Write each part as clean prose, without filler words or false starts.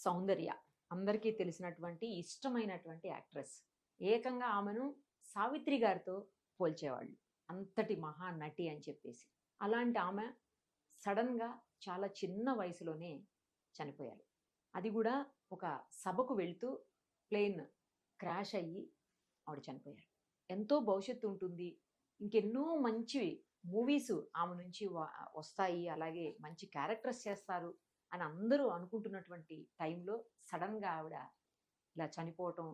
సౌందర్య అందరికీ తెలిసినటువంటి ఇష్టమైనటువంటి యాక్ట్రెస్. ఏకంగా ఆమెను సావిత్రి గారితో పోల్చేవాళ్ళు. అంతటి మహానటి అని చెప్పేసి. అలాంటి ఆమె సడెన్‌గా చాలా చిన్న వయసులోనే చనిపోయారు. అది గూడా ఒక సభకు వెళ్తూ ప్లేన్ క్రాష్ అయ్యి ఆవిడ చనిపోయారు. ఎంతో భవిష్యత్తు ఉంటుంది. ఇంకెన్నో మంచి మూవీస్ ఆమె నుంచి వస్తాయి. అలాగే మంచి క్యారెక్టర్స్ చేస్తారు అని అందరూ అనుకుంటున్నటువంటి టైంలో సడెన్‌గా ఆవిడ ఇలా చనిపోవటం,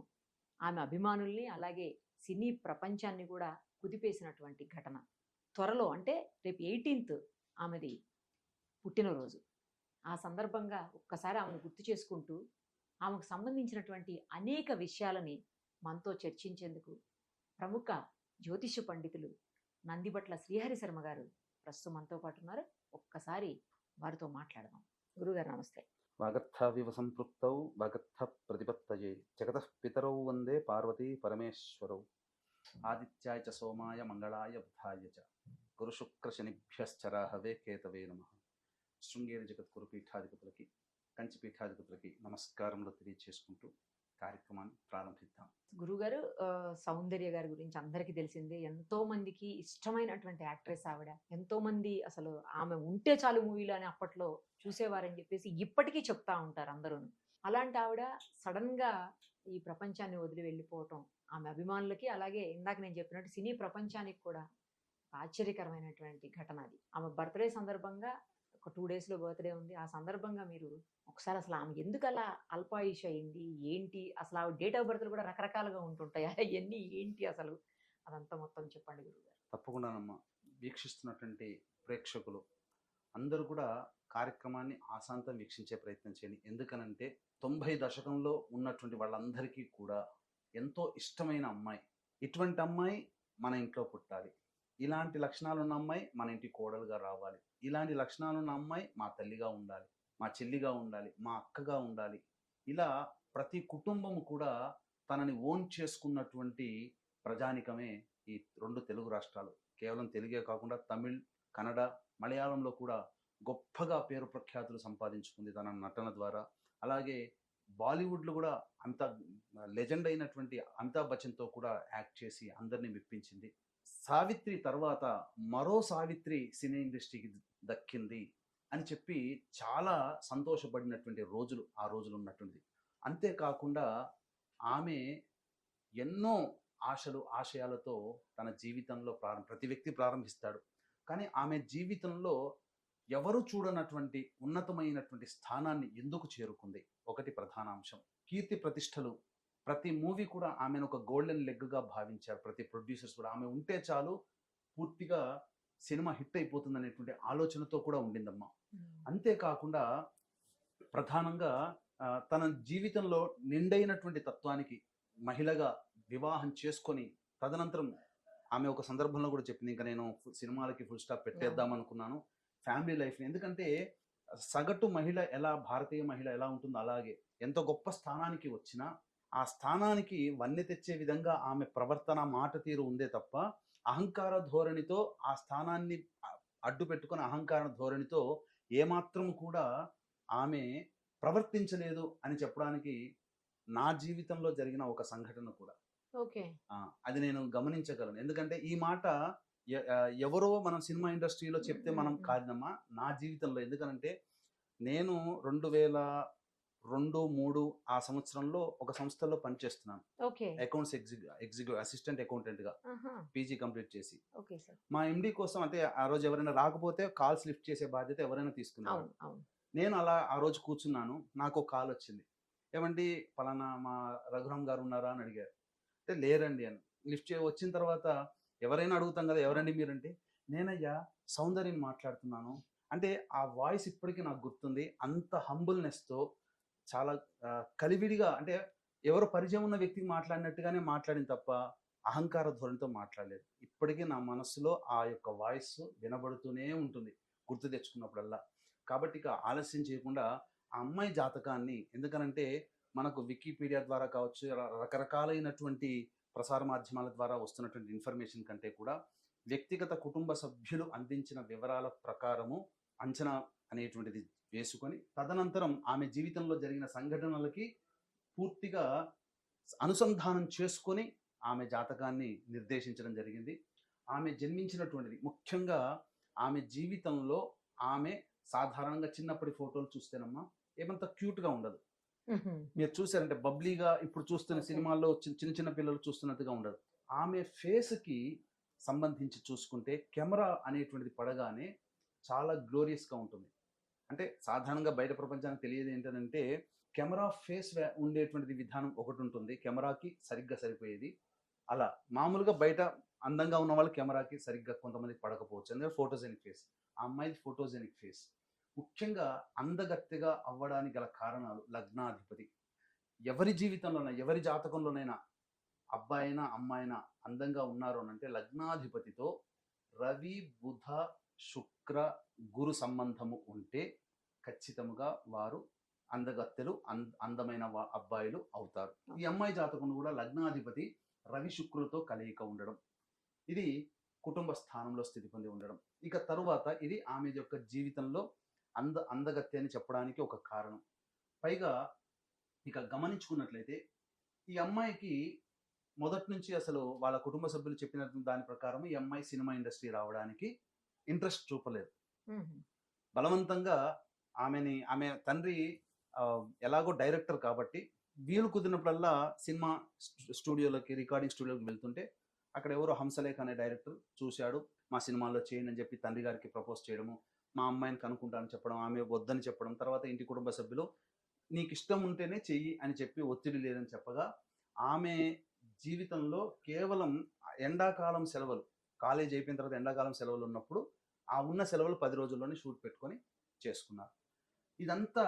ఆమె అభిమానుల్ని అలాగే సినీ ప్రపంచాన్ని కూడా కుదిపేసినటువంటి ఘటన. త్వరలో అంటే రేపు 18థ్ ఆమెది పుట్టినరోజు. ఆ సందర్భంగా ఒక్కసారి ఆమెను గుర్తు చేసుకుంటూ, ఆమెకు సంబంధించినటువంటి అనేక విషయాలని మనతో చర్చించేందుకు ప్రముఖ జ్యోతిష్య పండితులు నందిబట్ల శ్రీహరి శర్మ గారు ప్రస్తుతం మనతో పాటు ఉన్నారు. ఒక్కసారి వారితో మాట్లాడదాం. గురుగారు నమస్తే. వాగర్థావివ సంపృక్తౌ వాగర్థ ప్రతిపత్తయే జగతః పితరౌ వందే పార్వతీ పరమేశ్వరౌ ఆదిత్యాయ చ సోమాయ మంగళాయ బుధాయ చ గురుశుక్రశనిభ్యశ్చరాహవే కేతవే నమః. శృంగేరి జగద్గురు పీఠాధిపతులకి కంచి పీఠాధిపతులకి నమస్కారములు తెలియచేసుకుంటూ కార్యక్రమాన్ని ప్రారంభిద్దాం. గురుగారు సౌందర్య గారి గురించి అందరికీ తెలిసిందే. ఎంతో మందికి ఇష్టమైనటువంటి యాక్ట్రెస్ ఆవిడ. ఎంతో మంది అసలు ఆమె ఉంటే చాలు మూవీలో అని అప్పట్లో చూసేవారని చెప్పేసి ఇప్పటికీ చెప్తా ఉంటారు అందరూను. అలాంటి ఆవిడ సడన్ గా ఈ ప్రపంచాన్ని వదిలి వెళ్ళిపోవటం ఆమె అభిమానులకి, అలాగే ఇందాక నేను చెప్పినట్టు సినీ ప్రపంచానికి కూడా ఆశ్చర్యకరమైనటువంటి ఘటన అది. ఆమె బర్త్డే సందర్భంగా ఒక 2 డేస్‌లో బర్త్‌డే ఉంది. ఆ సందర్భంగా మీరు ఒకసారి అసలు ఆమె ఎందుకలా అల్పాయుష్ అయింది? ఏంటి? అసలు ఆవిడ డేట్ ఆఫ్ బర్త్‌లు కూడా రకరకాలుగా ఉంటుంటాయి. అయన్నీ ఏంటి అసలు? అదంతా మొత్తం చెప్పండి గురువుగారు. తప్పకుండానమ్మా. వీక్షిస్తున్నటువంటి ప్రేక్షకులు అందరూ కూడా కార్యక్రమాన్ని ఆశాంతం వీక్షించే ప్రయత్నం చేయండి. ఎందుకనంటే 90 దశకంలో ఉన్నటువంటి వాళ్ళందరికీ కూడా ఎంతో ఇష్టమైన అమ్మాయి. ఇటువంటి అమ్మాయి మన ఇంట్లో పుట్టాలి. ఇలాంటి లక్షణాలున్న అమ్మాయి మన ఇంటి కోడలుగా రావాలి. ఇలాంటి లక్షణాలున్న అమ్మాయి మా తల్లిగా ఉండాలి, మా చెల్లిగా ఉండాలి, మా అక్కగా ఉండాలి. ఇలా ప్రతి కుటుంబము కూడా తనని ఓన్ చేసుకున్నటువంటి ప్రజానికమే ఈ 2 తెలుగు రాష్ట్రాలు. కేవలం తెలుగే కాకుండా తమిళ్, కన్నడ, మలయాళంలో కూడా గొప్పగా పేరు ప్రఖ్యాతులు సంపాదించుకుంది తన నటన ద్వారా. అలాగే బాలీవుడ్‌లో కూడా అంత లెజెండ్ అయినటువంటి అమితాబ్ బచ్చన్‌తో కూడా యాక్ట్ చేసి అందరిని మెప్పించింది. సావిత్రి తర్వాత మరో సావిత్రి సినీ ఇండస్ట్రీకి దక్కింది అని చెప్పి చాలా సంతోషపడినటువంటి రోజులు ఆ రోజులు ఉన్నటువంటిది. అంతేకాకుండా ఆమె ఎన్నో ఆశలు, ఆశయాలతో తన జీవితంలో ప్రతి వ్యక్తి ప్రారంభిస్తాడు. కానీ ఆమె జీవితంలో ఎవరు చూడనటువంటి ఉన్నతమైనటువంటి స్థానాన్ని ఎందుకు చేరుకుంది? ఒకటి ప్రధాన అంశం. కీర్తి ప్రతిష్టలు. ప్రతి మూవీ కూడా ఆమెను ఒక గోల్డెన్ లెగ్‌గా భావించారు. ప్రతి ప్రొడ్యూసర్స్ కూడా ఆమె ఉంటే చాలు పూర్తిగా సినిమా హిట్ అయిపోతుందనేటువంటి ఆలోచనతో కూడా ఉండిందమ్మా. అంతేకాకుండా ప్రధానంగా తన జీవితంలో నిండైనటువంటి తత్వానికి మహిళగా వివాహం చేసుకొని తదనంతరం ఆమె ఒక సందర్భంలో కూడా చెప్పింది, ఇంకా నేను సినిమాలకి ఫుల్ స్టాప్ పెట్టేద్దాం అనుకున్నాను, ఫ్యామిలీ లైఫ్ని. ఎందుకంటే సగటు మహిళ ఎలా, భారతీయ మహిళ ఎలా ఉంటుందో అలాగే ఎంత గొప్ప స్థానానికి వచ్చినా ఆ స్థానానికి వన్నె తెచ్చే విధంగా ఆమె ప్రవర్తన, మాట తీరు ఉందే తప్ప అహంకార ధోరణితో ఆ స్థానాన్ని అడ్డు పెట్టుకుని అహంకార ధోరణితో ఏమాత్రం కూడా ఆమె ప్రవర్తించలేదు అని చెప్పడానికి నా జీవితంలో జరిగిన ఒక సంఘటన కూడా. ఓకే. అది నేను గమనించగలను. ఎందుకంటే ఈ మాట ఎవరో మనం సినిమా ఇండస్ట్రీలో చెప్తే మనం కాదమ్మా, నా జీవితంలో. ఎందుకనంటే నేను 2002, 3 ఆ సంవత్సరంలో ఒక సంస్థలో పనిచేస్తున్నాను. అకౌంట్స్ ఎగ్జిక్యూటివ్ అసిస్టెంట్ అకౌంటెంట్ గా పీజీ కంప్లీట్ చేసి. మా ఎండి కోసం అంటే ఆ రోజు ఎవరైనా రాకపోతే కాల్స్ లిఫ్ట్ చేసే బాధ్యత ఎవరైనా తీసుకున్నారు. నేను అలా ఆ రోజు కూర్చున్నాను. నాకు కాల్ వచ్చింది. ఏమండి పలానా మా రఘురామ్ గారు ఉన్నారా అని అడిగారు. అంటే లేరండి అని. లిఫ్ట్ వచ్చిన తర్వాత ఎవరైనా అడుగుతాం కదా, ఎవరండి మీరంటే, నేనయ్యా సౌందర్యని మాట్లాడుతున్నాను అంటే ఆ వాయిస్ ఇప్పటికీ నాకు గుర్తుంది. అంత హంబుల్నెస్తో చాలా కలివిడిగా, అంటే ఎవరో పరిచయం ఉన్న వ్యక్తికి మాట్లాడినట్టుగానే మాట్లాడింది తప్ప అహంకార ధోరణితో మాట్లాడలేదు. ఇప్పటికీ నా మనసులో ఆ యొక్క వాయిస్ వినబడుతూనే ఉంటుంది గుర్తు తెచ్చుకున్నప్పుడల్లా. కాబట్టి ఇక ఆలస్యం చేయకుండా ఆ అమ్మాయి జాతకాన్ని, ఎందుకనంటే మనకు వికీపీడియా ద్వారా కావచ్చు, రకరకాలైనటువంటి ప్రసార మాధ్యమాల ద్వారా వస్తున్నటువంటి ఇన్ఫర్మేషన్ కంటే కూడా వ్యక్తిగత కుటుంబ సభ్యులు అందించిన వివరాల ప్రకారము అంచనా అనేటువంటిది వేసుకొని తదనంతరం ఆమె జీవితంలో జరిగిన సంఘటనలకి పూర్తిగా అనుసంధానం చేసుకొని ఆమె జాతకాన్ని నిర్దేశించడం జరిగింది. ఆమె జన్మించినటువంటిది ముఖ్యంగా ఆమె జీవితంలో ఆమె సాధారణంగా చిన్నప్పటి ఫోటోలు చూస్తేనమ్మా ఏమంత క్యూట్గా ఉండదు. మీరు చూసారంటే బబ్లీగా ఇప్పుడు చూస్తున్న సినిమాల్లో చిన్న చిన్న పిల్లలు చూస్తున్నట్టుగా ఉండదు. ఆమె ఫేస్కి సంబంధించి చూసుకుంటే కెమెరా అనేటువంటిది పడగానే చాలా గ్లోరియస్గా ఉంటుంది. అంటే సాధారణంగా బయట ప్రపంచానికి తెలియదు ఏంటంటే కెమెరా ఫేస్ ఉండేటువంటిది విధానం ఒకటి ఉంటుంది, కెమెరాకి సరిగ్గా సరిపోయేది. అలా మామూలుగా బయట అందంగా ఉన్న వాళ్ళు కెమెరాకి సరిగ్గా కొంతమంది పడకపోవచ్చు, ఎందుకంటే ఫోటోజెనిక్ ఫేస్. ఆ అమ్మాయిది ఫోటోజెనిక్ ఫేస్. ముఖ్యంగా అందగత్తెగా అవ్వడానికి గల కారణాలు లగ్నాధిపతి. ఎవరి జీవితంలోనైనా ఎవరి జాతకంలోనైనా అబ్బాయినా అమ్మాయినా అందంగా ఉన్నారు అని అంటే లగ్నాధిపతితో రవి బుధ శుక్ర గురు సంబంధము ఉంటే ఖచ్చితంగా వారు అందగత్తెలు అందమైన అబ్బాయిలు అవుతారు. ఈ అమ్మాయి జాతకం కూడా లగ్నాధిపతి రవి శుక్రులతో కలయిక ఉండడం, ఇది కుటుంబ స్థానంలో స్థితి పొంది ఉండడం. ఇక తరువాత ఇది ఆమె యొక్క జీవితంలో అందగత్తె అని చెప్పడానికి ఒక కారణం. పైగా ఇక గమనించుకున్నట్లయితే ఈ అమ్మాయికి మొదటి నుంచి అసలు వాళ్ళ కుటుంబ సభ్యులు చెప్పిన దాని ప్రకారం ఈ అమ్మాయి సినిమా ఇండస్ట్రీ రావడానికి ఇంట్రెస్ట్ చూపలేదు. బలవంతంగా ఆమె తండ్రి ఎలాగో డైరెక్టర్ కాబట్టి వీలు కుదిరినప్పుడల్లా సినిమా స్టూడియోలోకి రికార్డింగ్ స్టూడియోకి వెళ్తుంటే అక్కడ ఎవరో హంసలేఖ అనే డైరెక్టర్ చూశాడు, మా సినిమాలో చేయండి అని చెప్పి తండ్రి గారికి ప్రపోజ్ చేయడము, మా అమ్మాయిని కనుక్కుంటానని చెప్పడం, ఆమె వద్దని చెప్పడం, తర్వాత ఇంటి కుటుంబ సభ్యులు నీకు ఇష్టం ఉంటేనే చెయ్యి అని చెప్పి ఒత్తిడి లేదని చెప్పగా ఆమె జీవితంలో కేవలం ఎండాకాలం సెలవులు, కాలేజ్ అయిపోయిన తర్వాత ఎండాకాలం సెలవులు ఉన్నప్పుడు ఆ ఉన్న సెలవులు 10 రోజుల్లోనే షూట్ పెట్టుకొని చేసుకున్నారు. ఇదంతా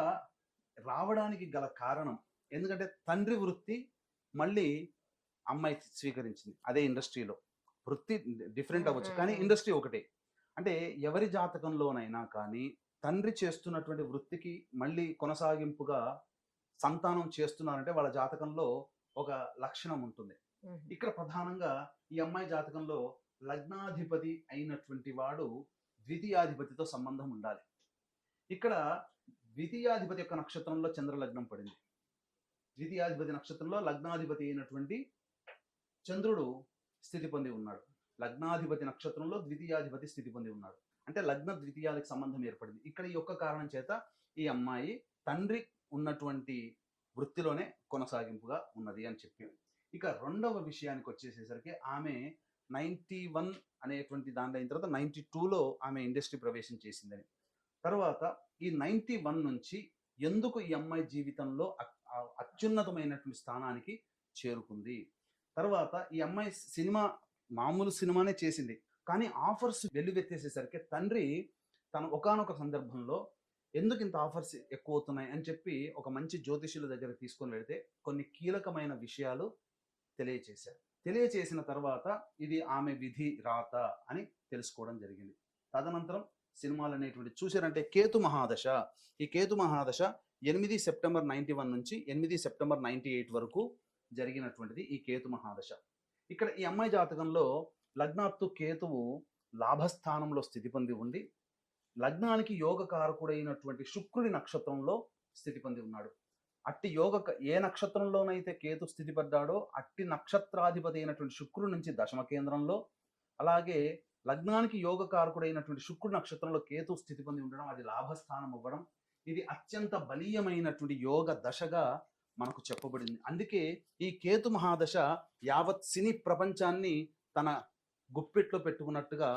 రావడానికి గల కారణం ఎందుకంటే తండ్రి వృత్తి మళ్ళీ అమ్మాయి స్వీకరించింది. అదే ఇండస్ట్రీలో వృత్తి డిఫరెంట్ అవ్వచ్చు కానీ ఇండస్ట్రీ ఒకటే. అంటే ఎవరి జాతకంలోనైనా కానీ తండ్రి చేస్తున్నటువంటి వృత్తికి మళ్ళీ కొనసాగింపుగా సంతానం చేస్తున్నారంటే వాళ్ళ జాతకంలో ఒక లక్షణం ఉంటుంది. ఇక్కడ ప్రధానంగా ఈ అమ్మాయి జాతకంలో లగ్నాధిపతి అయినటువంటి వాడు ద్వితీయాధిపతితో సంబంధం ఉండాలి. ఇక్కడ ద్వితీయాధిపతి యొక్క నక్షత్రంలో చంద్రలగ్నం పడింది. ద్వితీయాధిపతి నక్షత్రంలో లగ్నాధిపతి అయినటువంటి చంద్రుడు స్థితి పొంది ఉన్నాడు. లగ్నాధిపతి నక్షత్రంలో ద్వితీయాధిపతి స్థితి పొంది ఉన్నాడు. అంటే లగ్న ద్వితీయాలకు సంబంధం ఏర్పడింది. ఇక్కడ ఈ ఒక్క కారణం చేత ఈ అమ్మాయి తండ్రి ఉన్నటువంటి వృత్తిలోనే కొనసాగింపుగా ఉన్నది అని చెప్పి. ఇక రెండవ విషయానికి వచ్చేసేసరికి ఆమె 91 అనేటువంటి దాంట్లో అయిన తర్వాత 92లో ఆమె ఇండస్ట్రీ ప్రవేశం చేసిందని. తర్వాత ఈ 91 నుంచి ఎందుకు ఈ అమ్మాయి జీవితంలో అత్యున్నతమైనటువంటి స్థానానికి చేరుకుంది. తర్వాత ఈ అమ్మాయి మామూలు సినిమానే చేసింది కానీ ఆఫర్స్ వెల్లువెత్తేసేసరికి తండ్రి తన ఒకానొక సందర్భంలో ఎందుకు ఇంత ఆఫర్స్ ఎక్కువ అవుతున్నాయి అని చెప్పి ఒక మంచి జ్యోతిష్యుల దగ్గర తీసుకొని వెళితే కొన్ని కీలకమైన విషయాలు తెలియచేసిన తర్వాత ఇది ఆమె విధి రాత అని తెలుసుకోవడం జరిగింది. తదనంతరం సినిమాలు అనేటువంటి చూసారంటే కేతు మహాదశ. ఈ కేతు మహాదశ 8 సెప్టెంబర్ 91 నుంచి 8 సెప్టెంబర్ 98 వరకు జరిగినటువంటిది ఈ కేతు మహాదశ. ఇక్కడ ఈ అమ్మాయి జాతకంలో లగ్నాత్తు కేతువు లాభస్థానంలో స్థితి పొంది ఉండి లగ్నానికి యోగకారకుడైనటువంటి శుక్రుడి నక్షత్రంలో స్థితి పొంది ఉన్నాడు. అట్టి ఏ నక్షత్రంలోనైతే కేతు స్థితి పడ్డాడో అట్టి నక్షత్రాధిపతి అయినటువంటి శుక్రుడి నుంచి దశమ కేంద్రంలో, అలాగే లగ్నానికి యోగకారకుడైనటువంటి శుక్రుడి నక్షత్రంలో కేతు స్థితి పొంది ఉండడం, అది లాభస్థానం అవ్వడం, ఇది అత్యంత బలీయమైనటువంటి యోగ దశగా మనకు చెప్పబడింది. అందుకే ఈ కేతు మహాదశ యావత్ సినీ ప్రపంచాన్ని తన గుప్పెట్లో పెట్టుకున్నట్టుగా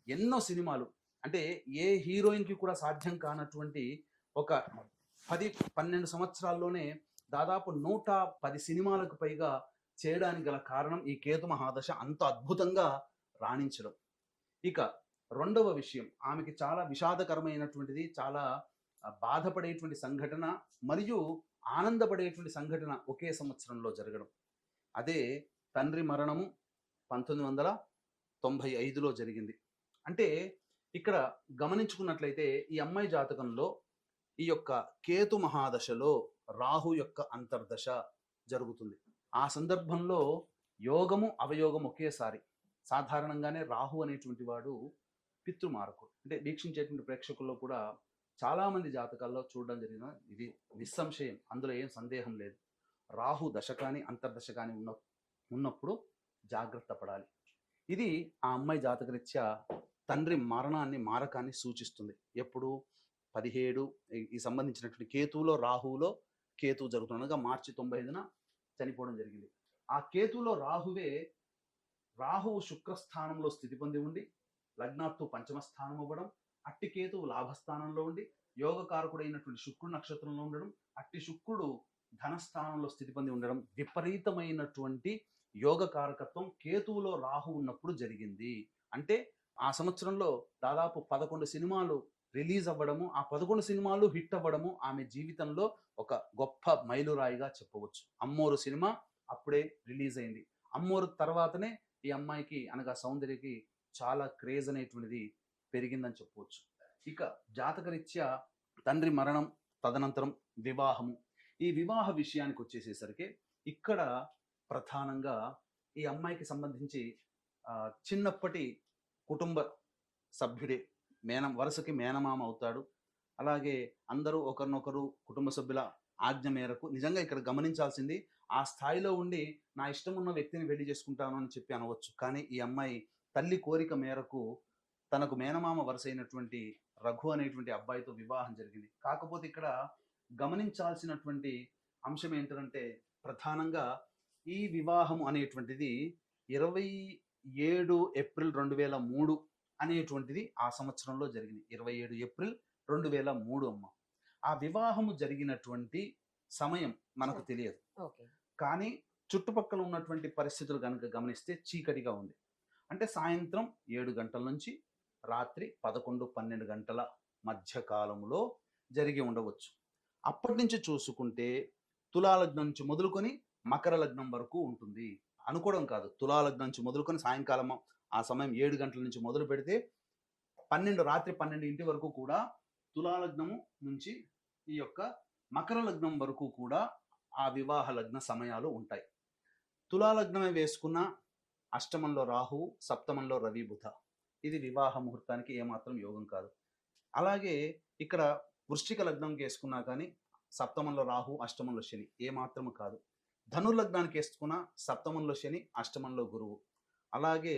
ఎన్నో సినిమాలు, అంటే ఏ హీరోయిన్కి కూడా సాధ్యం కానటువంటి ఒక 10-12 సంవత్సరాల్లోనే దాదాపు 110 సినిమాలకు పైగా చేయడానికి గల కారణం ఈ కేతు మహాదశ అంత అద్భుతంగా రాణించడం. ఇక రెండవ విషయం, ఆమెకి చాలా విషాదకరమైనటువంటిది, చాలా బాధపడేటువంటి సంఘటన మరియు ఆనందపడేటువంటి సంఘటన ఒకే సంవత్సరంలో జరగడం. అదే తండ్రి మరణము 1995లో జరిగింది. అంటే ఇక్కడ గమనించుకున్నట్లయితే ఈ అమ్మాయి జాతకంలో ఈ యొక్క కేతు మహాదశలో రాహు యొక్క అంతర్దశ జరుగుతుంది. ఆ సందర్భంలో యోగము అవయోగం ఒకేసారి. సాధారణంగానే రాహు అనేటువంటి వాడు పితృమారకుడు. అంటే వీక్షించేటువంటి ప్రేక్షకుల్లో కూడా చాలా మంది జాతకాల్లో చూడడం జరిగిన ఇది నిస్సంశయం, అందులో ఏం సందేహం లేదు. రాహు దశ కానీ అంతర్దశ కానీ ఉన్నప్పుడు జాగ్రత్త పడాలి. ఇది ఆ అమ్మాయి జాతకరీత్యా తండ్రి మరణాన్ని మారకాన్ని సూచిస్తుంది. ఎప్పుడు 17 ఈ సంబంధించినటువంటి కేతువులో రాహువులో కేతువు జరుగుతుంది, అనగా మార్చి 95న చనిపోవడం జరిగింది. ఆ కేతువులో రాహువు శుక్రస్థానంలో స్థితి పొంది ఉండి లగ్నాత్తు పంచమ స్థానం అవ్వడం, అట్టి కేతువు లాభస్థానంలో ఉండి యోగకారకుడైనటువంటి శుక్రుడు నక్షత్రంలో ఉండడం, అట్టి శుక్రుడు ధనస్థానంలో స్థితి పొంది ఉండడం, విపరీతమైనటువంటి యోగ కారకత్వం కేతువులో రాహు ఉన్నప్పుడు జరిగింది. అంటే ఆ సంవత్సరంలో దాదాపు 11 సినిమాలు రిలీజ్ అవ్వడము, ఆ 11 సినిమాలు హిట్ అవ్వడము ఆమె జీవితంలో ఒక గొప్ప మైలురాయిగా చెప్పవచ్చు. అమ్మోరు సినిమా అప్పుడే రిలీజ్ అయింది. అమ్మోరు తర్వాతనే ఈ అమ్మాయికి అనగా సౌందర్యకి చాలా క్రేజ్ అనేటువంటిది పెరిగిందని చెప్పవచ్చు. ఇక జాతకరీత్యా తండ్రి మరణం, తదనంతరం వివాహము. ఈ వివాహ విషయానికి వచ్చేసేసరికి ఇక్కడ ప్రధానంగా ఈ అమ్మాయికి సంబంధించి చిన్నప్పటి కుటుంబ సభ్యుడే వరుసకి మేనమామ అవుతాడు. అలాగే అందరూ ఒకరినొకరు కుటుంబ సభ్యుల ఆజ్ఞ మేరకు, నిజంగా ఇక్కడ గమనించాల్సింది ఆ స్థాయిలో ఉండి నా ఇష్టం ఉన్న వ్యక్తిని పెళ్లి చేసుకుంటాను అని చెప్పి అనవచ్చు. కానీ ఈ అమ్మాయి తల్లి కోరిక మేరకు తనకు మేనమామ వరుస అయినటువంటి రఘు అనేటువంటి అబ్బాయితో వివాహం జరిగింది. కాకపోతే ఇక్కడ గమనించాల్సినటువంటి అంశం ఏంటంటే ప్రధానంగా ఈ వివాహం అనేటువంటిది 27 ఏప్రిల్ 2003 అనేటువంటిది ఆ సంవత్సరంలో జరిగింది. 27 ఏప్రిల్ 2003 అమ్మ. ఆ వివాహము జరిగినటువంటి సమయం మనకు తెలియదు, కానీ చుట్టుపక్కల ఉన్నటువంటి పరిస్థితులు కనుక గమనిస్తే చీకటిగా ఉంది. అంటే సాయంత్రం 7 గంటల నుంచి రాత్రి 11-12 గంటల మధ్య కాలంలో జరిగి ఉండవచ్చు. అప్పటి నుంచి చూసుకుంటే తులాలగ్నం నుంచి మొదలుకొని మకర లగ్నం వరకు ఉంటుంది. అనుకోవడం కాదు, తులాలగ్నం నుంచి మొదలుకొని సాయంకాలం ఆ సమయం 7 గంటల నుంచి మొదలు పెడితే రాత్రి 12 వరకు కూడా తులాలగ్నము నుంచి ఈ యొక్క మకర లగ్నం వరకు కూడా ఆ వివాహ లగ్న సమయాలు ఉంటాయి. తులాలగ్నమే వేసుకున్న అష్టమంలో రాహువు, సప్తమంలో రవి బుధ, ఇది వివాహ ముహూర్తానికి ఏమాత్రం యోగం కాదు. అలాగే ఇక్కడ వృశ్చిక లగ్నం వేసుకున్నా కానీ సప్తమంలో రాహు, అష్టమంలో శని, ఏమాత్రము కాదు. ధనుర్లగ్నానికి వేసుకున్న సప్తమంలో శని, అష్టమంలో గురువు. అలాగే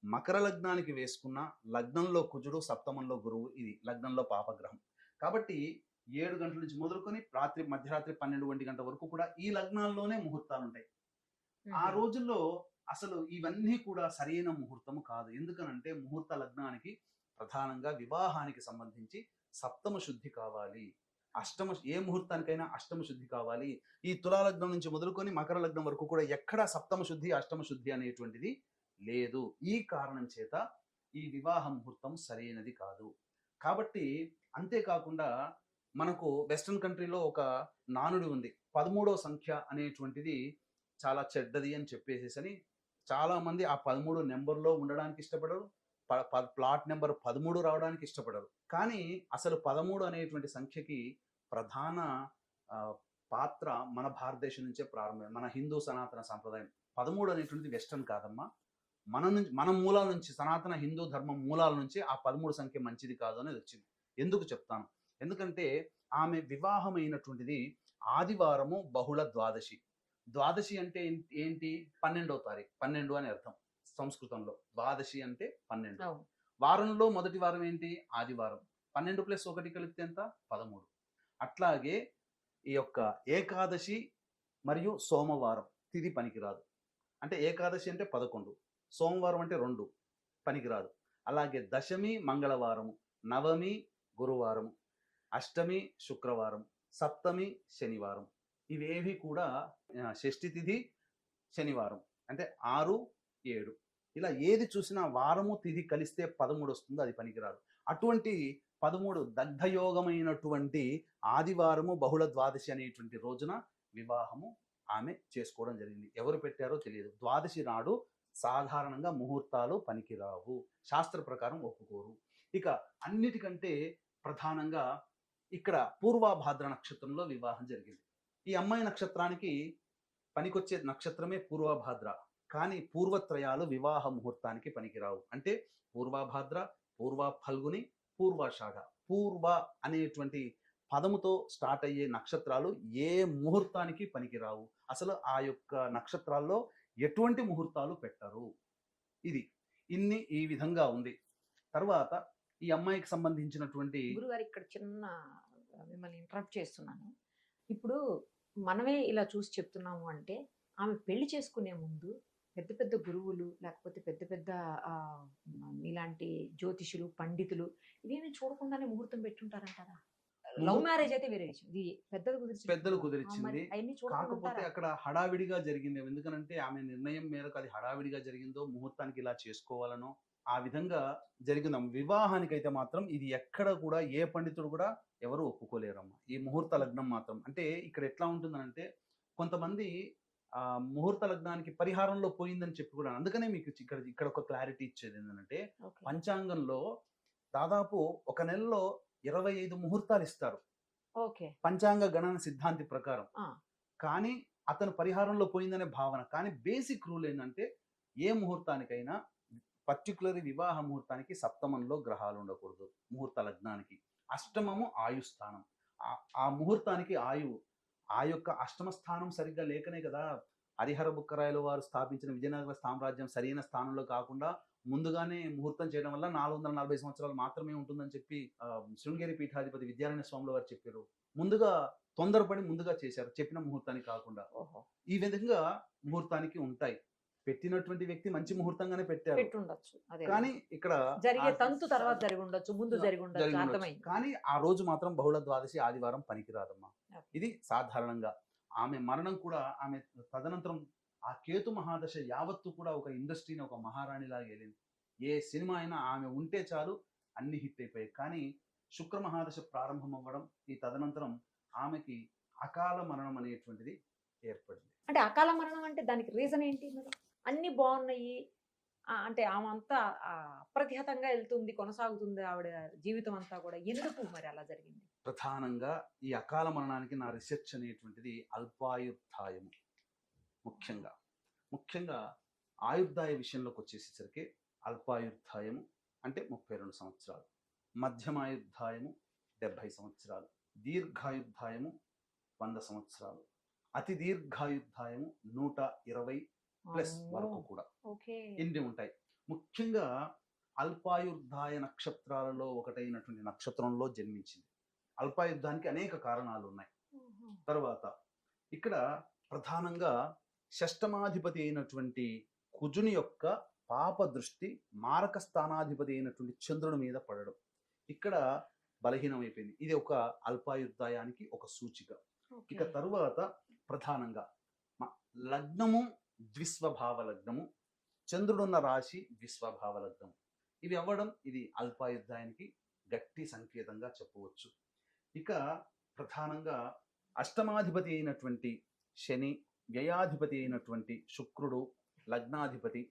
మకర లగ్నానికి వేసుకున్న లగ్నంలో కుజుడు, సప్తమంలో గురువు, ఇది లగ్నంలో పాపగ్రహం. కాబట్టి 7 గంటల నుంచి మొదలుకొని మధ్యరాత్రి 12-1 గంట వరకు కూడా ఈ లగ్నాల్లోనే ముహూర్తాలు ఉంటాయి. ఆ రోజుల్లో అసలు ఇవన్నీ కూడా సరైన ముహూర్తము కాదు. ఎందుకనంటే ముహూర్త లగ్నానికి ప్రధానంగా వివాహానికి సంబంధించి సప్తమ శుద్ధి కావాలి. ఏ ముహూర్తానికైనా అష్టమ శుద్ధి కావాలి. ఈ తులాలగ్నం నుంచి మొదలుకొని మకర లగ్నం వరకు కూడా ఎక్కడా సప్తమ శుద్ధి, అష్టమ శుద్ధి అనేటువంటిది లేదు. ఈ కారణం చేత ఈ వివాహ ముహూర్తం సరైనది కాదు. కాబట్టి అంతేకాకుండా మనకు వెస్ట్రన్ కంట్రీలో ఒక నానుడి ఉంది, 13వ సంఖ్య అనేటువంటిది చాలా చెడ్డది అని చెప్పేసేసని చాలా మంది ఆ 13 నెంబర్లో ఉండడానికి ఇష్టపడరు, ప్లాట్ నెంబర్ 13 రావడానికి ఇష్టపడరు. కానీ అసలు 13 అనేటువంటి సంఖ్యకి ప్రధాన పాత్ర మన భారతదేశం నుంచే ప్రారంభం. మన హిందూ సనాతన సంప్రదాయం 13 అనేటువంటిది వెస్టర్న్ కాదమ్మా. మన మూలాల నుంచి, సనాతన హిందూ ధర్మం మూలాల నుంచి ఆ 13 సంఖ్య మంచిది కాదు అనేది వచ్చింది. ఎందుకు చెప్తాను, ఎందుకంటే ఆమె వివాహమైనటువంటిది ఆదివారము బహుళ ద్వాదశి. ద్వాదశి అంటే ఏంటి? 12వ తారీఖు, 12 అని అర్థం సంస్కృతంలో. ద్వాదశి అంటే 12. వారంలో మొదటి వారం ఏంటి? ఆదివారం. 12 + 1 కలిపితే ఎంత? 13. అట్లాగే ఈ యొక్క ఏకాదశి మరియు సోమవారం తిథి పనికిరాదు. అంటే ఏకాదశి అంటే 11, సోమవారం అంటే 2 పనికిరాదు. అలాగే దశమి మంగళవారము, నవమి గురువారం, అష్టమి శుక్రవారం, సప్తమి శనివారం, ఇవేవి కూడా షష్ఠి తిథి శనివారం, అంటే 6, 7 ఇలా ఏది చూసినా వారము తిథి కలిస్తే 13 వస్తుందో అది పనికిరాదు. అటువంటి 13 దగ్ధయోగమైనటువంటి ఆదివారము బహుళ ద్వాదశి అనేటువంటి రోజున వివాహము ఆమె చేసుకోవడం జరిగింది. ఎవరు పెట్టారో తెలియదు. ద్వాదశి నాడు సాధారణంగా ముహూర్తాలు పనికిరావు, శాస్త్ర ప్రకారం ఒప్పుకోరు. ఇక అన్నిటికంటే ప్రధానంగా ఇక్కడ పూర్వభాద్ర నక్షత్రంలో వివాహం జరిగింది. ఈ అమ్మాయి నక్షత్రానికి పనికొచ్చే నక్షత్రమే పూర్వభాద్ర, కానీ పూర్వత్రయాలు వివాహ ముహూర్తానికి పనికిరావు. అంటే పూర్వభాద్ర, పూర్వ ఫల్గుని, పూర్వాషాఢ. అపూర్వ అనేటువంటి పదముతో స్టార్ట్ అయ్యే నక్షత్రాలు ఏ ముహూర్తానికి పనికిరావు. అసలు ఆ యొక్క నక్షత్రాల్లో ఎటువంటి ముహూర్తాలు పెట్టరు. ఇది ఈ విధంగా ఉంది. తర్వాత ఈ అమ్మాయికి సంబంధించినటువంటి గురుగారు ఇక్కడ చిన్న మిమ్మల్ని ఇంటరప్ట్ చేస్తున్నాను. ఇప్పుడు మనమే ఇలా చూసి చెప్తున్నాము అంటే ఆమె పెళ్లి చేసుకునే ముందు పెద్ద పెద్ద గురువులు లేకపోతే పెద్ద పెద్ద ఇలాంటి జ్యోతిషులు పండితులు ఇవేమీ చూడకుండానే ముహూర్తం పెట్టుంటారంటారా? లవ్ మ్యారేజ్ అయితే వేరే విషయం. ఇది పెద్దలు కుదిరించింది. అవన్నీ కాకపోతే చూడకుండా అక్కడ హడావిడిగా జరిగింది. ఎందుకనంటే ఆమె నిర్ణయం మేరకు అది హడావిడిగా జరిగిందో, ముహూర్తానికి ఇలా చేసుకోవాలనో ఆ విధంగా జరిగింది. వివాహానికైతే మాత్రం ఇది ఎక్కడ కూడా ఏ పండితుడు కూడా ఎవరు ఒప్పుకోలేరమ్మా. ఈ ముహూర్త లగ్నం మాత్రం అంటే ఇక్కడ ఎట్లా ఉంటుందనంటే కొంతమంది ముహూర్త లగ్నానికి పరిహారంలో పోయిందని చెప్పి కూడా, అందుకనే మీకు ఇక్కడ ఒక క్లారిటీ ఇచ్చేది ఏంటంటే పంచాంగంలో దాదాపు ఒక నెలలో 25 ముహూర్తాలు ఇస్తారు పంచాంగ గణన సిద్ధాంతి ప్రకారం. కానీ అతను పరిహారంలో పోయిందనే భావన. కానీ బేసిక్ రూల్ ఏంటంటే ఏ ముహూర్తానికైనా పర్టికులర్ వివాహ ముహూర్తానికి సప్తమంలో గ్రహాలు ఉండకూడదు. ముహూర్త లగ్నానికి అష్టమము ఆయుస్థానం. ఆ ముహూర్తానికి ఆయువు, ఆ యొక్క అష్టమ స్థానం సరిగ్గా లేకనే కదా హరిహర బుక్కరాయల వారు స్థాపించిన విజయనగర సామ్రాజ్యం సరైన స్థానంలో కాకుండా ముందుగానే ముహూర్తం చేయడం వల్ల 440 సంవత్సరాలు మాత్రమే ఉంటుందని చెప్పి శృంగేరి పీఠాధిపతి విద్యారణ్య స్వాముల వారు చెప్పారు. ముందుగా తొందరపడి ముందుగా చేశారు, చెప్పిన ముహూర్తానికి కాకుండా. ఈ విధంగా ముహూర్తానికి ఉంటాయి. పెట్టినటువంటి వ్యక్తి మంచి ముహూర్తంగానే పెట్టారు, కానీ ఇక్కడ జరిగే తంతు తర్వాత జరిగి ఉండొచ్చు, ముందు జరిగి ఉండొచ్చు. కానీ ఆ రోజు మాత్రం బహుళ ద్వాదశి ఆదివారం పనికిరాదమ్మా. ఇది సాధారణంగా. ఆమె మరణం కూడా ఆమె తదనంతరం ఆ కేతు మహాదశ యావత్తు కూడా ఒక ఇండస్ట్రీని ఒక మహారాణిలాగా వెళ్ళింది. ఏ సినిమా అయినా ఆమె ఉంటే చాలు అన్ని హిట్ అయిపోయాయి. కానీ శుక్ర మహాదశ ప్రారంభం అవ్వడం, ఈ తదనంతరం ఆమెకి అకాల మరణం అనేటువంటిది ఏర్పడింది. అంటే అకాల మరణం అంటే దానికి రీజన్ ఏంటి? మరి అన్ని బాగున్నాయి అంటే ఆమె అంతా అప్రతిహతంగా వెళ్తుంది, కొనసాగుతుంది ఆవిడ జీవితం అంతా కూడా, ఎందుకు మరి అలా జరిగింది? ప్రధానంగా ఈ అకాల మరణానికి నా రీసెర్చ్ అనేటువంటిది అల్పాయుర్ధాయము. ముఖ్యంగా ఆయుర్దాయ విషయంలోకి వచ్చేసేసరికి అల్పాయుర్ధాయము అంటే 32 సంవత్సరాలు, మధ్యమాయుర్ధాయము 70 సంవత్సరాలు, దీర్ఘాయుర్ధాయము 100 సంవత్సరాలు, అతి దీర్ఘాయుర్ధాయము 120+ వరకు కూడా ఇన్ని ఉంటాయి. ముఖ్యంగా అల్పాయుర్ధాయ నక్షత్రాలలో ఒకటైనటువంటి నక్షత్రంలో జన్మించింది. అల్పాయుర్ధానికి అనేక కారణాలు ఉన్నాయి. తర్వాత ఇక్కడ ప్రధానంగా షష్టమాధిపతి అయినటువంటి కుజుని యొక్క పాప దృష్టి మారక స్థానాధిపతి అయినటువంటి చంద్రుని మీద పడడం ఇక్కడ బలహీనమైపోయింది. ఇది ఒక అల్పాయుర్దాయానికి ఒక సూచిక. ఇక తరువాత ప్రధానంగా లగ్నము ద్విస్వభావ లగ్నము, చంద్రుడున్న రాశి ద్విస్వభావ లగ్నము, ఇవి అవ్వడం ఇది అల్పాయుర్దాయానికి గట్టి సంకేతంగా చెప్పవచ్చు. ఇక ప్రధానంగా అష్టమాధిపతి అయినటువంటి శని, వ్యయాధిపతి అయినటువంటి శుక్రుడు, లగ్నాధిపతి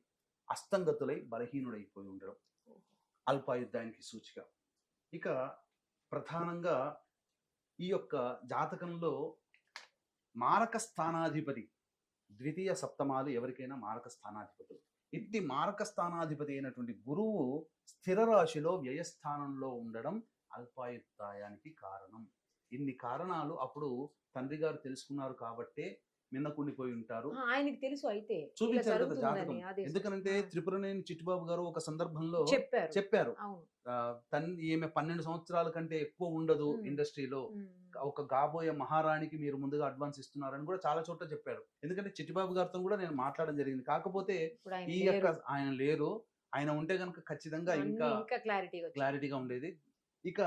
అస్తంగతులై బలహీనుడైపోయి ఉండడం అల్పాయుర్దాయానికి సూచిక. ఇక ప్రధానంగా ఈ యొక్క జాతకంలో మారక స్థానాధిపతి ద్వితీయ సప్తమాలు ఎవరికైనా మారక స్థానాధిపతులు. ఇట్టి మారక స్థానాధిపతి అయినటువంటి గురువు స్థిర రాశిలో వ్యయస్థానంలో ఉండడం అల్పాయుర్దాయానికి కారణం. ఇన్ని కారణాలు అప్పుడు తండ్రి గారు తెలుసుకున్నారు కాబట్టే మిన్నకుండిపోయి ఉంటారు. ఆయనకి తెలుసు, అయితే చూపించారు కదా జాతకం. ఎందుకంటే త్రిపురనేని చిట్టిబాబు గారు ఒక సందర్భంలో చెప్పారు, ఈమె 12 సంవత్సరాల కంటే ఎక్కువ ఉండదు ఇండస్ట్రీలో, ఒక కాబోయే మహారాణికి మీరు ముందుగా అడ్వాన్స్ ఇస్తున్నారని కూడా చాలా చోట్ల చెప్పారు. ఎందుకంటే చిట్టిబాబు గారితో కూడా నేను మాట్లాడడం జరిగింది. కాకపోతే ఈ యొక్క ఆయన లేరు, ఆయన ఉంటే కనుక ఖచ్చితంగా ఇంకా క్లారిటీగా ఉండేది. ఇక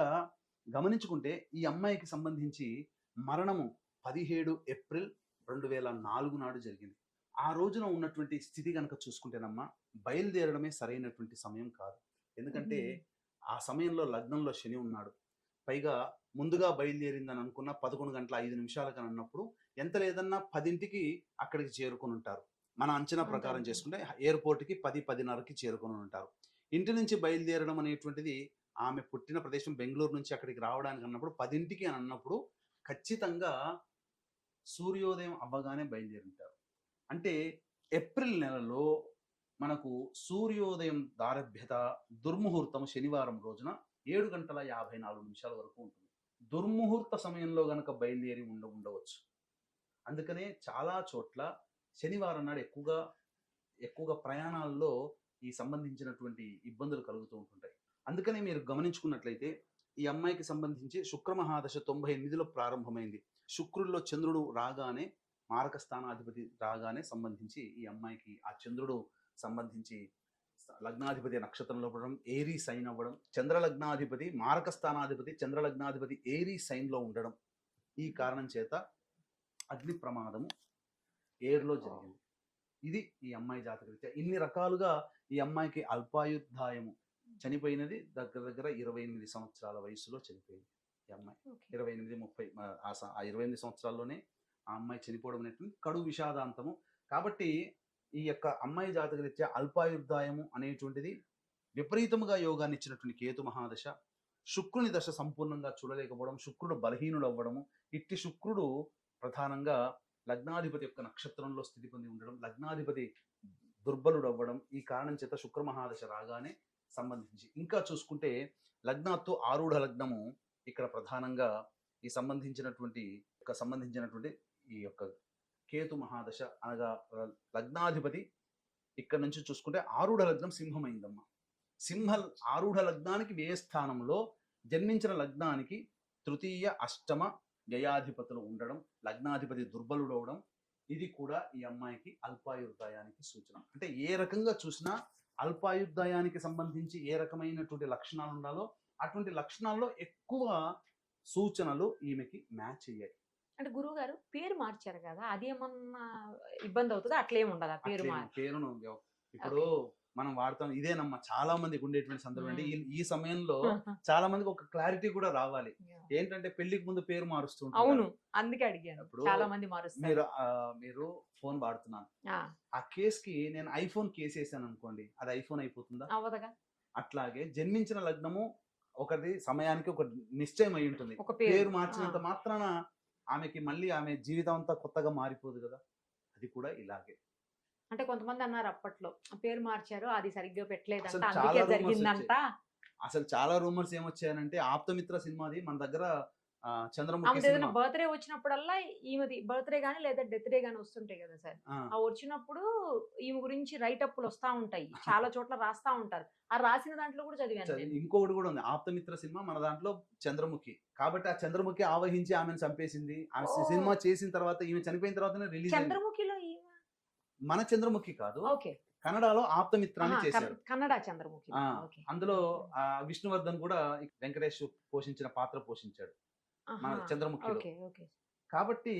గమనించుకుంటే ఈ అమ్మాయికి సంబంధించి మరణము 17 ఏప్రిల్ 2004 నాడు జరిగింది. ఆ రోజున ఉన్నటువంటి స్థితి కనుక చూసుకుంటేనమ్మా బయలుదేరడమే సరైనటువంటి సమయం కాదు. ఎందుకంటే ఆ సమయంలో లగ్నంలో శని ఉన్నాడు. పైగా ముందుగా బయలుదేరిందని అనుకున్న 11:05 అన్నప్పుడు ఎంత లేదన్నా 10ంటికి అక్కడికి చేరుకొని ఉంటారు. మన అంచనా ప్రకారం చేసుకుంటే ఎయిర్పోర్ట్కి 10-10:30కి చేరుకొని ఉంటారు. ఇంటి నుంచి బయలుదేరడం అనేటువంటిది ఆమె పుట్టిన ప్రదేశం బెంగళూరు నుంచి అక్కడికి రావడానికి అన్నప్పుడు 10ంటికి అని అన్నప్పుడు ఖచ్చితంగా సూర్యోదయం అవ్వగానే బయలుదేరుంటారు. అంటే ఏప్రిల్ నెలలో మనకు సూర్యోదయం దారభ్యత దుర్ముహూర్తం శనివారం రోజున 7:54 వరకు ఉంటుంది. దుర్ముహూర్త సమయంలో గనక బయలుదేరి ఉండవచ్చు. అందుకనే చాలా చోట్ల శనివారం నాడు ఎక్కువగా ప్రయాణాల్లో ఈ సంబంధించినటువంటి ఇబ్బందులు కలుగుతూ ఉంటుంటాయి. అందుకనే మీరు గమనించుకున్నట్లయితే ఈ అమ్మాయికి సంబంధించి శుక్ర మహాదశ 98లో ప్రారంభమైంది. శుక్రుల్లో చంద్రుడు రాగానే, మారక స్థానాధిపతి రాగానే సంబంధించి ఈ అమ్మాయికి ఆ చంద్రుడు సంబంధించి లగ్నాధిపతి నక్షత్రంలో పడడం, ఏరీ సైన్ అవ్వడం, చంద్రలగ్నాధిపతి మారక స్థానాధిపతి చంద్రలగ్నాధిపతి ఏరీ సైన్లో ఉండడం, ఈ కారణం చేత అగ్ని ప్రమాదము ఏర్లో జరిగింది. ఇది ఈ అమ్మాయి జాతకరీత్యా. ఇన్ని రకాలుగా ఈ అమ్మాయికి అల్పాయుర్దాయము, చనిపోయినది దగ్గర 28 సంవత్సరాల వయసులో చనిపోయింది ఈ అమ్మాయి. 28, 30 ఆ 28 సంవత్సరాల్లోనే ఆ అమ్మాయి చనిపోవడం అనేటువంటి కడు విషాదాంతము. కాబట్టి ఈ యొక్క అమ్మాయి జాతకరీత్యా అల్పాయుర్దాయము అనేటువంటిది విపరీతముగా యోగాన్ని ఇచ్చినటువంటి కేతు మహాదశ. శుక్రుని దశ సంపూర్ణంగా చూడలేకపోవడం, శుక్రుడు బలహీనుడు అవ్వడము, ఇట్టి శుక్రుడు ప్రధానంగా లగ్నాధిపతి యొక్క నక్షత్రంలో స్థితి పొంది ఉండడం, లగ్నాధిపతి దుర్బలుడు అవ్వడం, ఈ కారణం చేత శుక్ర మహాదశ రాగానే సంబంధించి ఇంకా చూసుకుంటే లగ్నాత్తు ఆరూఢ లగ్నము ఇక్కడ ప్రధానంగా ఈ సంబంధించినటువంటి ఈ యొక్క కేతు మహాదశ అనగా లగ్నాధిపతి ఇక్కడ నుంచి చూసుకుంటే ఆరూఢ లగ్నం సింహమైందమ్మ. ఆరూఢ లగ్నానికి వ్యయ స్థానంలో జన్మించిన లగ్నానికి తృతీయ అష్టమ వ్యయాధిపతులు ఉండడం, లగ్నాధిపతి దుర్బలుడు అవడం, ఇది కూడా ఈ అమ్మాయికి అల్పాయుర్దాయానికి సూచన. అంటే ఏ రకంగా చూసినా అల్పాయుర్దాయానికి సంబంధించి ఏ రకమైనటువంటి లక్షణాలు ఉండాలో అటువంటి లక్షణాల్లో ఎక్కువ సూచనలు ఈమెకి మ్యాచ్ అయ్యాయి. అంటే గురువు గారు పేరు మార్చారు కదా, అదేమన్నా ఇబ్బంది అవుతుందా? అట్లేం ఉండదా? పేరును ఇప్పుడు మనం వాడతాం ఇదేనమ్మా, చాలా మందికి ఉండేటువంటి సందర్భం. అంటే ఈ సమయంలో చాలా మందికి ఒక క్లారిటీ కూడా రావాలి. ఏంటంటే పెళ్లికి ముందు పేరు మారుస్తుంటారు. అవును, అందుకే అడిగాను. చాలా మంది మారుస్తారు. మీరు ఫోన్ వాడుతున్నాను, ఆ కేస్ కి నేను ఐఫోన్ కేసు వేసాను అనుకోండి, అది ఐఫోన్ అయిపోతుందా? అవ్వదుగా. అట్లాగే జన్మించిన లగ్నము ఒకటి సమయానికి ఒక నిశ్చయం అయి ఉంటుంది. పేరు మార్చినంత మాత్రాన ఆమెకి మళ్ళీ ఆమె జీవితం అంతా కొత్తగా మారిపోదు కదా. అది కూడా ఇలాగే. అంటే కొంతమంది అన్నారు అప్పట్లో పేరు మార్చారు, అది సరిగ్గా పెట్టలేదంట, అందుకే జరిగిందంట. అసలు చాలా రూమర్స్ ఏమొచ్చాయనంటే ఆప్తమిత్ర సినిమాది మన దగ్గర చంద్రముఖి బర్త్డే వచ్చినప్పుడల్లా ఈమెది బర్త్డే గానీ లేదా డెత్ డే గానీ వస్తుంటాయి కదా సార్, ఆ వచ్చినప్పుడు ఈమె గురించి రైట్ అప్లు వస్తా ఉంటాయి, చాలా చోట్ల రాస్తా ఉంటారు. ఆ రాసిన దాంట్లో కూడా చదివాను. ఇంకొకటి కూడా ఉంది, ఆప్తమిత్ర సినిమా మన దాంట్లో చంద్రముఖి, కాబట్టి ఆ చంద్రముఖి ఆవహించి ఆమెను చంపేసింది. ఆ సినిమా చేసిన తర్వాత ఈమె చనిపోయిన తర్వాత రిలీజ్. చంద్రముఖిలో మన చంద్రముఖి కాదు, కన్నడలో ఆప్తమిత్రాన్ని చేశారు, కన్నడ చంద్రముఖి. అందులో విష్ణువర్ధన్ కూడా వెంకటేష్ పోషించిన పాత్ర పోషించాడు మన చంద్రముఖిలో. కాబట్టి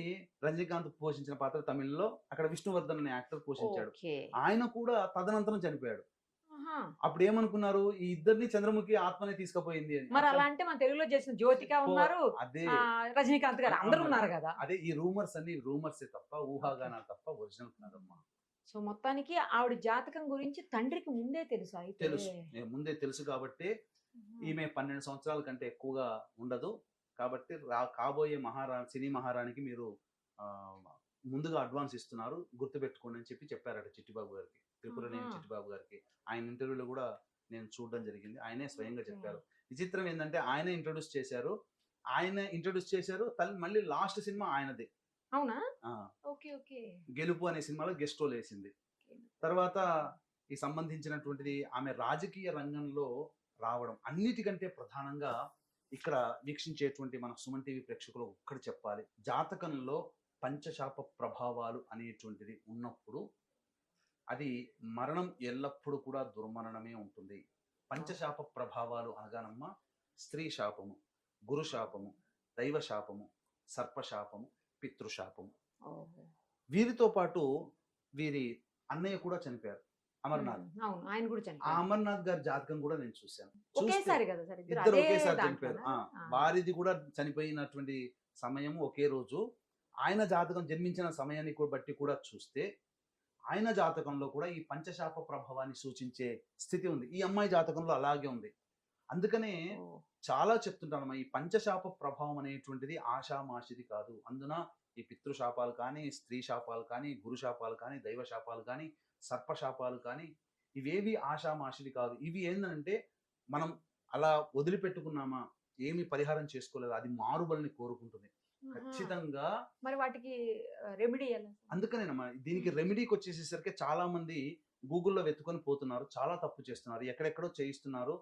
రజనీకాంత్ పోషించిన పాత్ర తమిళ్లో అక్కడ విష్ణువర్ధన్ అనే యాక్టర్ పోషించాడు. ఆయన కూడా తదనంతరం చనిపోయాడు. అప్పుడు ఏమనుకున్నారు, ఈ ఇద్దరిని చంద్రముఖి ఆత్మనే తీసుకుపోయింది అని. మరి అలా అంటే మన తెలుగులో చేసిన జ్యోతిక ఉన్నారు, అదే రజనీకాంత్ గారు అందరూ ఉన్నారు కదా. అదే ఈ రూమర్స్ అన్ని రూమర్సే తప్ప ఊహాగానాలు తప్ప ఒరిజినల్ కాదమ్మా. సో మొత్తానికి ఆవిడ జాతకం గురించి తండ్రికి ముందే తెలుసు. ముందే తెలుసు కాబట్టి ఈమె 12 సంవత్సరాల కంటే ఎక్కువగా ఉండదు. కాబట్టి కాబోయే సినీ మహారాణికి మీరు ముందుగా అడ్వాన్స్ ఇస్తున్నారు, గుర్తుపెట్టుకోండి అని చెప్పారట చిట్టిబాబు గారికి, త్రిపురనేని చిట్టిబాబు గారికి. ఆయన ఇంటర్వ్యూలో కూడా నేను చూడడం జరిగింది, ఆయనే స్వయంగా చెప్పారు. విచిత్రం ఏంటంటే ఆయన ఇంట్రొడ్యూస్ చేశారు, మళ్ళీ లాస్ట్ సినిమా ఆయనదే. అవునా? గెలుపు అనే సినిమాలో గెస్ట్ రోల్ వేసింది. తర్వాత ఈ సంబంధించినటువంటిది ఆమె రాజకీయ రంగంలో రావడం. అన్నిటికంటే ప్రధానంగా ఇక్కడ వీక్షించేటువంటి మన సుమన్ టీవీ ప్రేక్షకులు ఒక్కటి చెప్పాలి, జాతకంలో పంచశాప ప్రభావాలు అనేటువంటిది ఉన్నప్పుడు అది మరణం ఎల్లప్పుడూ కూడా దుర్మరణమే ఉంటుంది. పంచశాప ప్రభావాలు అనగానమ్మా స్త్రీ శాపము, గురు శాపము, దైవ శాపము, సర్పశాపము, పితృశాపము. వీరితో పాటు వీరి అన్నయ్య కూడా చనిపోయారు, అమర్నాథ్. ఆ అమర్నాథ్ గారి జాతకం కూడా నేను చూశాను. ఇద్దరు ఒకేసారి చనిపోయారు. వారిది కూడా చనిపోయినటువంటి సమయం ఒకే రోజు. ఆయన జాతకం జన్మించిన సమయాన్ని బట్టి కూడా చూస్తే ఆయన జాతకంలో కూడా ఈ పంచశాప ప్రభావాన్ని సూచించే స్థితి ఉంది. ఈ అమ్మాయి జాతకంలో అలాగే ఉంది. అందుకనే చాలా చెప్తుంటాను, ఈ పంచశాప ప్రభావం అనేటువంటిది ఆషామాషిది కాదు. అందున ఈ పితృశాపాలు కానీ, స్త్రీ శాపాలు కానీ, గురు శాపాలు కానీ, దైవ శాపాలు కానీ, సర్పశాపాలు కానీ, ఇవేవి ఆషామాషిది కాదు. ఇవి ఏంటంటే మనం అలా వదిలిపెట్టుకున్నామా, ఏమి పరిహారం చేసుకోలేదు, అది మారుబలిని కోరుకుంటుంది. ఖచ్చితంగా మరి వాటికి రెమెడీ ఎలా? అందుకనేనమ్మా దీనికి రెమెడీకి వచ్చేసేసరికి చాలా మంది గూగుల్‌లో వెతుక్కొని పోతున్నారు. చాలా తప్పు చేస్తున్నారు. ఎక్కడెక్కడో చేయిస్తున్నారు.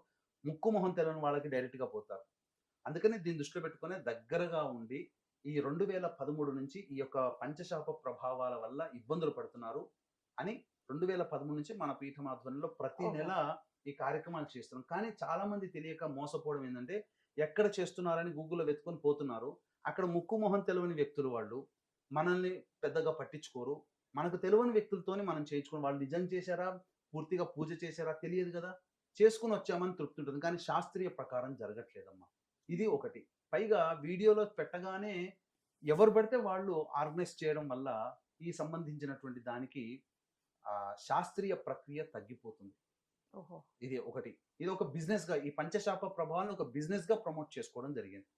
ముక్కు మొహం తెలవని వాళ్ళకి డైరెక్ట్‌గా పోతారు. అందుకని దీన్ని దృష్టిలో పెట్టుకొని దగ్గరగా ఉండి ఈ 2013 నుంచి ఈ యొక్క పంచశాప ప్రభావాల వల్ల ఇబ్బందులు పడుతున్నారు అని 2013 నుంచి మన పీఠం ఆధ్వర్యంలో ప్రతి ఓహో. నెల ఈ కార్యక్రమాలు చేస్తున్నాం. కానీ చాలా మంది తెలియక మోసపోవడం ఏందంటే ఎక్కడ చేస్తున్నారని గూగుల్‌లో వెతుక్కొని పోతున్నారు. అక్కడ ముక్కు మొహం తెలవని వ్యక్తులు వాళ్ళు. మనల్ని పెద్దగా పట్టించుకోరు. మనకు తెలవని వ్యక్తులతోని మనం చేయించుకోని వాళ్ళు నిజం చేశారా? పూర్తిగా పూజ చేశారా? తెలియదు గదా! చేసుకొని వచ్చామని తృప్తి ఉంటుంది. కానీ శాస్త్రీయ ప్రకారం జరగట్లేదమ్మా. ఇది ఒకటి. పైగా వీడియోలో పెట్టగానే ఎవరు పడితే వాళ్ళు ఆర్గనైజ్ చేయడం వల్ల ఈ సంబంధించినటువంటి దానికి శాస్త్రీయ ప్రక్రియ తగ్గిపోతుంది. ఓహో. ఇది ఒకటి. ఇది ఒక బిజినెస్‌గా ఈ పంచశాప ప్రభావాన్ని ఒక బిజినెస్‌గా ప్రమోట్ చేసుకోవడం జరిగింది.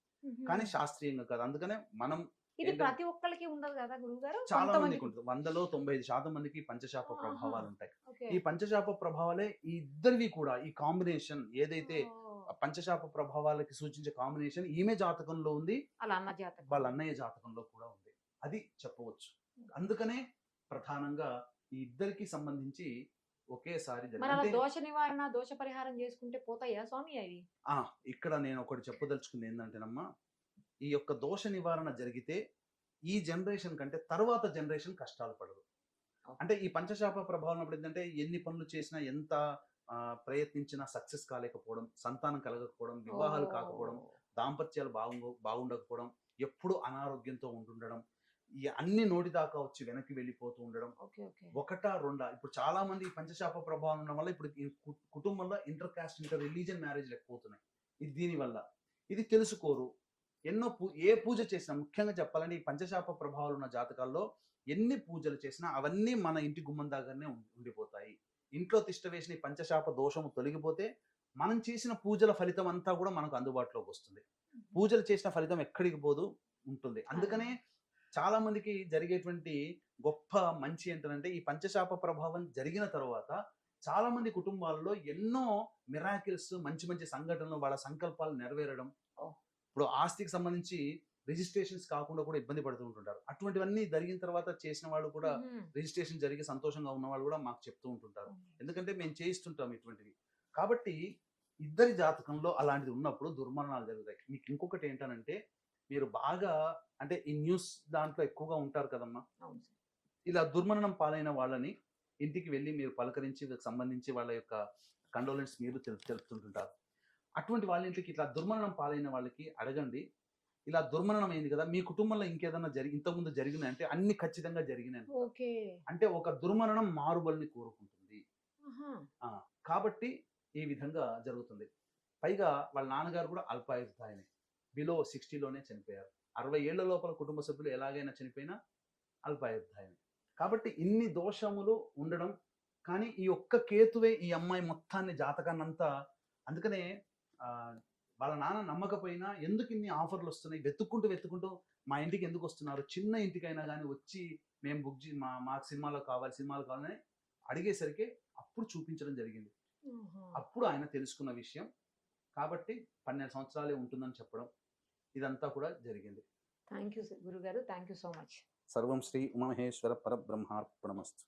కానీ శాస్త్రీయంగా కాదు. అందుకనే మనం ఇది ఏంటంటే ప్రతి ఒక్కళ్ళకి ఉండదు కదా గురువుగారు? చాలా మందికి కొంతమందికి. ఉంటుంది. 100లో 95% మందికి ఈ పంచశాప ఆహా. ప్రభావాలుంటాయి. ఓకే. ఈ పంచశాప ప్రభావాలే ఈ ఇద్దరివి కూడా ఈ కాంబినేషన్ ఏదైతే ఓహ్. పంచశాప ప్రభావాలకి సూచించే కాంబినేషన్ ఈమె జాతకంలో ఉంది. వాళ్ళ అన్న జాతకం. వాళ్ళ అన్నయ్య జాతకంలో కూడా ఉంది. అది చెప్పవచ్చు. అందుకనే ప్రధానంగా ఈ ఇద్దరికి సంబంధించి ఒకేసారి మరి అలా అంటే దోష నివారణ, దోష పరిహారం చేసుకుంటే పోతాయా స్వామి అవి? ఆ! ఇక్కడ నేను ఒకటి చెప్పదలుచుకుంది ఏందంటేనమ్మా, ఈ యొక్క దోష నివారణ జరిగితే ఈ జనరేషన్ కంటే తరువాత జనరేషన్ కష్టాలు పడదు. అంటే ఈ పంచశాప ప్రభావం ఉన్నప్పుడు ఏంటంటే ఎన్ని పనులు చేసినా ఎంత ప్రయత్నించినా సక్సెస్ కాలేకపోవడం, సంతానం కలగకపోవడం, వివాహాలు కాకపోవడం, ఓహ్. దాంపత్యాలు బాగుండకపోవడం, ఎప్పుడూ అనారోగ్యంతో ఉంటుండడం, ఈ అన్ని నోటి దాకా వచ్చి వెనక్కి వెళ్ళిపోతూ ఉండడం. ఓకే. ఓకే. ఒకటా రెండా ఇప్పుడు చాలా మంది ఈ పంచశాప ప్రభావం ఉండడం వల్ల ఇప్పుడు ఈ కుటుంబంలో ఇంటర్ కాస్ట్, ఇంటర్ రిలీజియన్ మ్యారేజ్‌లు ఎక్కువవుతున్నాయి. ఇది దీనివల్ల. ఇది తెలుసుకోరు. ఎన్నో ఏ పూజ చేసినా ముఖ్యంగా చెప్పాలంటే ఈ పంచశాప ప్రభావాలు ఉన్న జాతకాల్లో ఎన్ని పూజలు చేసినా అవన్నీ మన ఇంటి గుమ్మం దగ్గరనే ఉండిపోతాయి. ఇంట్లో తిష్ట వేసిన ఈ పంచశాప దోషము తొలగిపోతే మనం చేసిన పూజల ఫలితం అంతా కూడా మనకు అందుబాటులోకి వస్తుంది. పూజలు చేసిన ఫలితం ఎక్కడికి పోదు, ఉంటుంది. అందుకనే చాలా మందికి జరిగేటువంటి గొప్ప మంచి ఏంటంటే ఈ పంచశాప ప్రభావం జరిగిన తర్వాత చాలా మంది కుటుంబాల్లో ఎన్నో మిరాకిల్స్, మంచి మంచి సంఘటనలు, వాళ్ళ సంకల్పాలు నెరవేరడం. ఇప్పుడు ఆస్తికి సంబంధించి రిజిస్ట్రేషన్స్ కాకుండా కూడా ఇబ్బంది పడుతూ ఉంటుంటారు. అటువంటివన్నీ జరిగిన తర్వాత చేసిన వాళ్ళు కూడా రిజిస్ట్రేషన్ జరిగి సంతోషంగా ఉన్న వాళ్ళు కూడా మాకు చెప్తూ ఉంటుంటారు. ఎందుకంటే మేము చేయిస్తుంటాం ఇటువంటివి. కాబట్టి ఇద్దరి జాతకంలో అలాంటిది ఉన్నప్పుడు దుర్మరణాలు జరుగుతాయి. మీకు ఇంకొకటి ఏంటనంటే మీరు బాగా అంటే ఈ న్యూస్ దాంట్లో ఎక్కువగా ఉంటారు కదమ్మా. అవును సార్. ఇలా దుర్మరణం పాలైన వాళ్ళని ఇంటికి వెళ్ళి మీరు పలకరించి వీళ్ళకి సంబంధించి వాళ్ళ యొక్క కండోలెన్స్ మీరు తెలుపుతుంటుంటారు. అటువంటి వాళ్ళ ఇంటికి ఇట్లా దుర్మరణం పాలైన వాళ్ళకి అడగండి. ఇలా దుర్మరణం అయింది కదా, మీ కుటుంబంలో ఇంకేదన్నా ఇంతకుముందు జరిగినాయి అంటే అన్ని ఖచ్చితంగా జరిగినాయి. ఓకే. అంటే ఒక దుర్మరణం మారుబలిని కోరుకుంటుంది. ఆహా. కాబట్టి ఈ విధంగా జరుగుతుంది. పైగా వాళ్ళ నాన్నగారు కూడా అల్పాయుధాయనే. బిలో 60లోనే చనిపోయారు. 60 ఏళ్ల లోపల కుటుంబ సభ్యులు ఎలాగైనా చనిపోయినా అల్పాయుధాయమే. కాబట్టి ఇన్ని దోషములు ఉండడం, కానీ ఈ ఒక్క కేతువే ఈ అమ్మాయి మొత్తాన్ని జాతకాన్నంతా అందుకనే వాళ్ళ నాన్న నమ్మకపోయినా ఎందుకు ఇన్ని ఆఫర్లు వస్తున్నాయి, వెతుక్కుంటూ మా ఇంటికి ఎందుకు వస్తున్నారు, చిన్న ఇంటికైనా కానీ వచ్చి మేము బుక్ మాకు సినిమాలో కావాలని అడిగేసరికి అప్పుడు చూపించడం జరిగింది. అప్పుడు ఆయన తెలుసుకున్న విషయం. కాబట్టి 12 సంవత్సరాలే ఉంటుందని చెప్పడం ఇదంతా కూడా జరిగింది. థ్యాంక్ యూ గురుగారు. Thank you so much. సర్వం శ్రీ ఉమామహేశ్వర పరబ్రహ్మార్పణమస్తు.